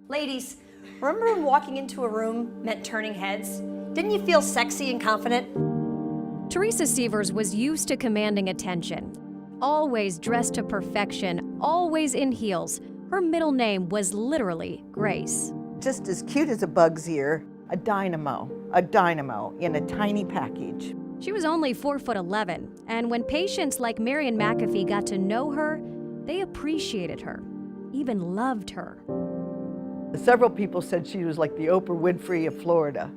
Ladies, remember when walking into a room meant turning heads? Didn't you feel sexy and confident? Teresa Sievers was used to commanding attention. Always dressed to perfection, always in heels. Her middle name was literally Grace. Just as cute as a bug's ear, a dynamo in a tiny package. She was only 4'11", and when patients like Marion McAfee got to know her, they appreciated her, even loved her. Several people said she was like the Oprah Winfrey of Florida,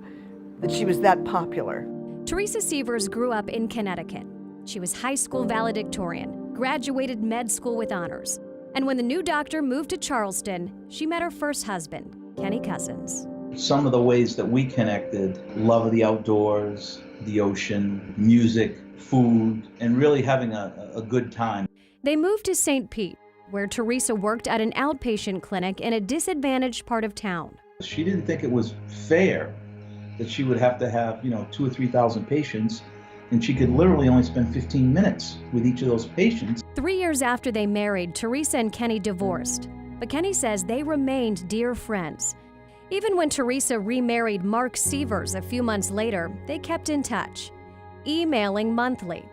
that she was that popular. Teresa Sievers grew up in Connecticut. She was high school valedictorian, graduated med school with honors. And when the new doctor moved to Charleston, she met her first husband, Kenny Cousins. Some of the ways that we connected, love of the outdoors, the ocean, music, food, and really having a good time. They moved to St. Pete, where Teresa worked at an outpatient clinic in a disadvantaged part of town. She didn't think it was fair that she would have to have, 2,000 or 3,000 patients, and she could literally only spend 15 minutes with each of those patients. 3 years after they married, Teresa and Kenny divorced, but Kenny says they remained dear friends. Even when Teresa remarried Mark Sievers a few months later, they kept in touch, emailing monthly,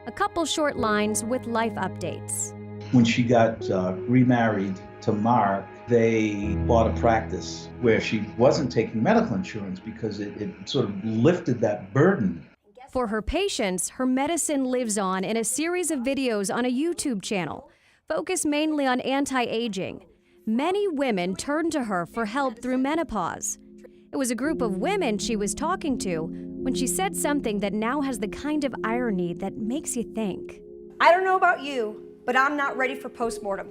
a couple short lines with life updates. When she got remarried to Mark, they bought a practice where she wasn't taking medical insurance because it sort of lifted that burden. For her patients, her medicine lives on in a series of videos on a YouTube channel, focused mainly on anti-aging. Many women turned to her for help through menopause. It was a group of women she was talking to when she said something that now has the kind of irony that makes you think. I don't know about you, but I'm not ready for postmortem.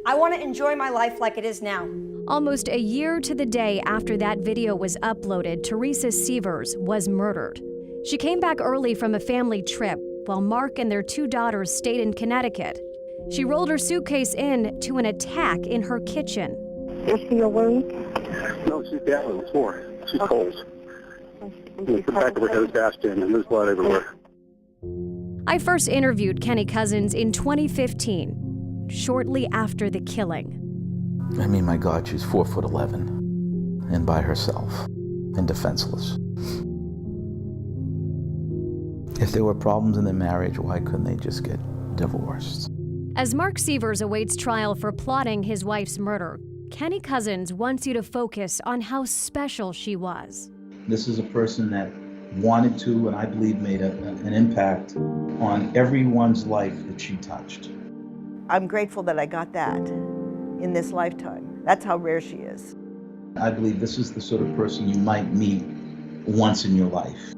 I want to enjoy my life like it is now. Almost a year to the day after that video was uploaded, Teresa Sievers was murdered. She came back early from a family trip while Mark and their 2 daughters stayed in Connecticut. She rolled her suitcase in to an attack in her kitchen. Is she awake? No, she's down on the floor. She's cold. The back of her head is bashed in and there's blood everywhere. I first interviewed Kenny Cousins in 2015, shortly after the killing. I mean, my God, she's 4'11", and by herself, and defenseless. If there were problems in their marriage, why couldn't they just get divorced? As Mark Sievers awaits trial for plotting his wife's murder, Kenny Cousins wants you to focus on how special she was. This is a person that wanted to, and I believe made an impact on everyone's life that she touched. I'm grateful that I got that in this lifetime. That's how rare she is. I believe this is the sort of person you might meet once in your life.